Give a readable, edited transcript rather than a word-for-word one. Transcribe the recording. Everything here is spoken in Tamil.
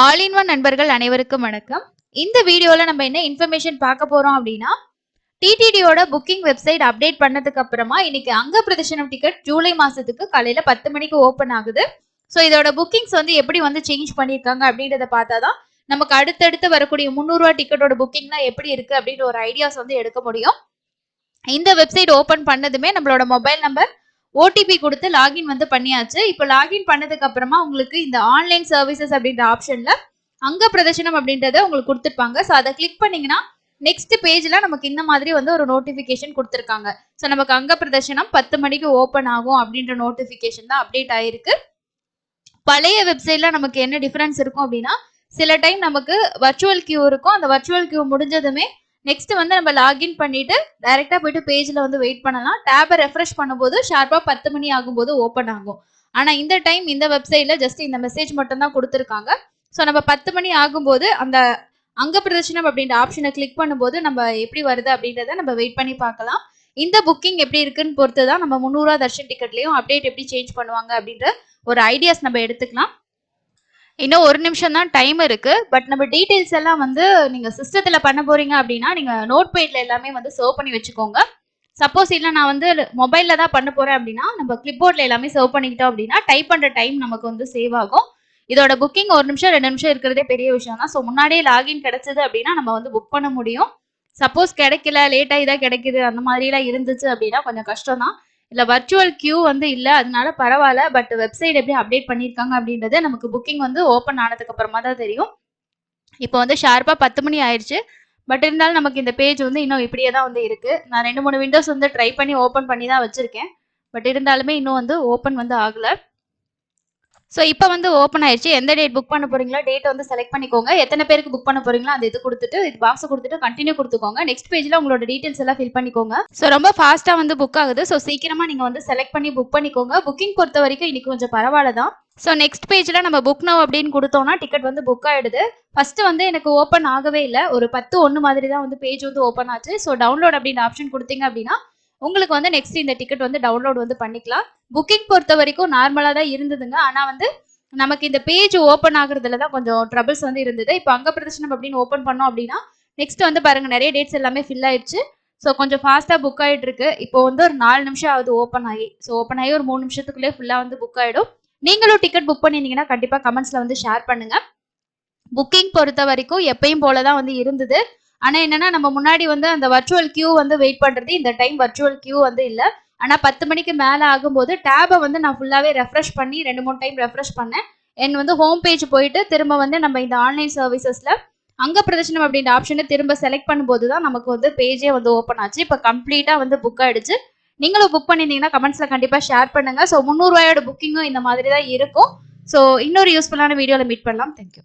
ஆல் இன் ஒன் நண்பர்கள் அனைவருக்கும் வணக்கம். இந்த வீடியோல நம்ம என்ன இன்ஃபர்மேஷன் பார்க்க போறோம் அப்படின்னா, டிடிடியோட புக்கிங் வெப்சைட் அப்டேட் பண்ணதுக்கு அப்புறமா இன்னைக்கு அங்க பிரதர்ஷனம் டிக்கெட் ஜூலை மாசத்துக்கு காலையில 10 மணிக்கு ஓபன் ஆகுது. ஸோ இதோட புக்கிங்ஸ் வந்து எப்படி வந்து சேஞ்ச் பண்ணியிருக்காங்க அப்படின்றத பார்த்தாதான் நமக்கு அடுத்தடுத்து வரக்கூடிய 300 ரூபா டிக்கெட்டோட புக்கிங்லாம் எப்படி இருக்கு அப்படின்ற ஒரு ஐடியாஸ் வந்து எடுக்க முடியும். இந்த வெப்சைட் ஓபன் பண்ணதுமே நம்மளோட மொபைல் நம்பர் ஓடிபி கொடுத்து லாகின் வந்து பண்ணியாச்சு. இப்போ லாகின் பண்ணதுக்கு அப்புறமா உங்களுக்கு இந்த ஆன்லைன் சர்வீசஸ் அப்படின்ற ஆப்ஷன்ல அங்க பிரதர்ஷனம் அப்படின்றத உங்களுக்கு கொடுத்துருப்பாங்க. ஸோ அதை கிளிக் பண்ணீங்கன்னா நெக்ஸ்ட் பேஜ்ல நமக்கு இந்த மாதிரி வந்து ஒரு நோட்டிபிகேஷன் கொடுத்துருக்காங்க. ஸோ நமக்கு அங்க பிரதர்ஷனம் 10 மணிக்கு ஓபன் ஆகும் அப்படின்ற நோட்டிபிகேஷன் தான் அப்டேட் ஆயிருக்கு. பழைய வெப்சைட்ல நமக்கு என்ன டிஃபரன்ஸ் இருக்கும் அப்படின்னா, சில டைம் நமக்கு வர்ச்சுவல் கியூ இருக்கும். அந்த வர்ச்சுவல் கியூ முடிஞ்சதுமே நெக்ஸ்ட் வந்து நம்ம லாகின் பண்ணிட்டு டைரக்டா போயிட்டு பேஜ்ல வந்து வெயிட் பண்ணலாம். டேபை ரெஃப்ரெஷ் பண்ணும்போது ஷார்ப்பா 10 மணி ஆகும்போது ஓப்பன் ஆகும். ஆனா இந்த டைம் இந்த வெப்சைட்ல ஜஸ்ட் இந்த மெசேஜ் மட்டும் தான் கொடுத்துருக்காங்க. ஸோ நம்ம 10 மணி ஆகும்போது அந்த அங்க பிரதர்ஷனம் அப்படின்ற ஆப்ஷனை கிளிக் பண்ணும்போது நம்ம எப்படி வருது அப்படின்றத நம்ம வெயிட் பண்ணி பார்க்கலாம். இந்த புக்கிங் எப்படி இருக்குன்னு பொறுத்து தான் நம்ம 300 ரூபா தர்ஷன் டிக்கெட்லயும் அப்டேட் எப்படி சேஞ்ச் பண்ணுவாங்க அப்படின்ற ஒரு ஐடியாஸ் நம்ம எடுத்துக்கலாம். இன்னும் ஒரு நிமிஷம் தான் டைம் இருக்கு. பட் நம்ம டீடைல்ஸ் எல்லாம் வந்து நீங்க சிஸ்டத்துல பண்ண போறீங்க அப்படின்னா நீங்க நோட் பேட்ல எல்லாமே வந்து சர்வ் பண்ணி வச்சுக்கோங்க. சப்போஸ் இல்லை நான் வந்து மொபைல்ல தான் பண்ண போறேன் அப்படின்னா நம்ம கிளிப்போர்ட்ல எல்லாமே சர்வ் பண்ணிக்கிட்டோம் அப்படின்னா டைப் பண்ற டைம் நமக்கு வந்து சேவ் ஆகும். இதோட புக்கிங் 1 நிமிஷம் 2 நிமிஷம் இருக்கிறதே பெரிய விஷயம் தான். ஸோ முன்னாடியே லாகின் கிடைச்சது அப்படின்னா நம்ம வந்து புக் பண்ண முடியும். சப்போஸ் கிடைக்கல லேட் ஆகி தான் கிடைக்குது அந்த மாதிரிலாம் இருந்துச்சு அப்படின்னா கொஞ்சம் கஷ்டம் தான். இல்ல வர்ச்சுவல் கியூ வந்து இல்ல அதனால பரவாயில்ல. பட் வெப்சைட் எப்படி அப்டேட் பண்ணியிருக்காங்க அப்படின்றது நமக்கு புக்கிங் வந்து ஓப்பன் ஆனதுக்கு அப்புறமா தான் தெரியும். இப்போ வந்து ஷார்ப்பா 10 மணி ஆயிடுச்சு. பட் இருந்தாலும் நமக்கு இந்த பேஜ் வந்து இன்னும் இப்படியே தான் வந்து இருக்கு. நான் 2, 3 விண்டோஸ் வந்து ட்ரை பண்ணி ஓப்பன் பண்ணி தான் வச்சிருக்கேன். பட் இருந்தாலுமே இன்னும் வந்து ஓப்பன் வந்து ஆகல. ஸோ இப்போ வந்து ஓப்பன் ஆயிடுச்சு. எந்த டேட் புக் பண்ண போறீங்களோ டேட் வந்து செலக்ட் பண்ணிக்கோங்க. எத்தனை பேருக்கு புக் பண்ண போறீங்களோ அந்த இது கொடுத்துட்டு இது பாக்ஸ் கொடுத்துட்டு கண்டினியூ கொடுத்துக்கோங்க. நெக்ஸ்ட் பேஜ்ல உங்களோட டீடைல்ஸ் எல்லாம் ஃபில் பண்ணிக்கோங்க. ஸோ ரொம்ப ஃபாஸ்டா வந்து புக் ஆகுது. ஸோ சீக்கிரமா நீங்க வந்து செலக்ட் பண்ணி புக் பண்ணிக்கோங்க. புக்கிங் பொறுத்த வரைக்கும் இன்னைக்கு கொஞ்சம் பரவாயில்ல தான். ஸோ நெக்ஸ்ட் பேஜ்ல நம்ம புக் நவ் அப்படின்னு கொடுத்தோம்னா டிக்கெட் வந்து புக் ஆயிடுது. ஃபர்ஸ்ட் வந்து எனக்கு ஓப்பன் ஆகவே இல்லை. ஒரு 10:01 மாதிரி தான் வந்து பேஜ் வந்து ஓப்பன் ஆச்சு. ஸோ டவுன்லோட் அப்படின்னு ஆப்ஷன் கொடுத்தீங்க அப்படின்னா உங்களுக்கு வந்து நெக்ஸ்ட் இந்த டிக்கெட் வந்து டவுன்லோட் வந்து பண்ணிக்கலாம். புக்கிங் பொறுத்த வரைக்கும் நார்மலா தான் இருந்ததுங்க. ஆனா வந்து நமக்கு இந்த பேஜ் ஓப்பன் ஆகுறதுல தான் கொஞ்சம் ட்ரபிள்ஸ் வந்து இருந்தது. இப்போ அங்க பிரதர்ஷனம் அப்படின்னு ஓப்பன் பண்ணோம் அப்படின்னா நெக்ஸ்ட் வந்து பாருங்க நிறைய டேட்ஸ் எல்லாமே ஃபில் ஆயிடுச்சு. ஸோ கொஞ்சம் ஃபாஸ்டா புக் ஆயிட்டு இருக்கு. இப்போ வந்து ஒரு 4 நிமிஷம் ஆகுது ஓப்பன் ஆகி. ஸோ ஓப்பன் ஆகி ஒரு 3 நிமிஷத்துக்குள்ளே ஃபுல்லா வந்து புக் ஆயிடும். நீங்களும் டிக்கெட் புக் பண்ணிருந்தீங்கன்னா கண்டிப்பா கமெண்ட்ஸ்ல வந்து ஷேர் பண்ணுங்க. புக்கிங் பொறுத்த வரைக்கும் எப்பயும் போலதான் வந்து இருந்தது. ஆனா என்னன்னா நம்ம முன்னாடி வந்து அந்த வர்ச்சுவல் கியூ வந்து வெயிட் பண்றது இந்த டைம் வர்ச்சுவல் கியூ வந்து இல்ல. ஆனா 10 மணிக்கு மேல ஆகும்போது டேபை வந்து நான் ஃபுல்லாவே ரெஃப்ரெஷ் பண்ணி 2, 3 டைம் ரெஃப்ரெஷ் பண்ணேன். என் வந்து ஹோம் பேஜ் போயிட்டு திரும்ப வந்து நம்ம இந்த ஆன்லைன் சர்வீசஸ்ல அங்க பிரதர்ஷனம் அப்படின்ற ஆப்ஷனை திரும்ப செலக்ட் பண்ணும்போது தான் நமக்கு வந்து பேஜே வந்து ஓப்பன் ஆச்சு. இப்போ கம்ப்ளீட்டா வந்து புக் ஆயிடுச்சு. நீங்களும் புக் பண்ணிருந்தீங்கன்னா கமெண்ட்ஸ்ல கண்டிப்பா ஷேர் பண்ணுங்க. ஸோ 300 ரூபாயோட புக்கிங்கும் இந்த மாதிரி தான் இருக்கும். ஸோ இன்னொரு யூஸ்ஃபுல்லான வீடியோல மீட் பண்ணலாம். தேங்க்யூ.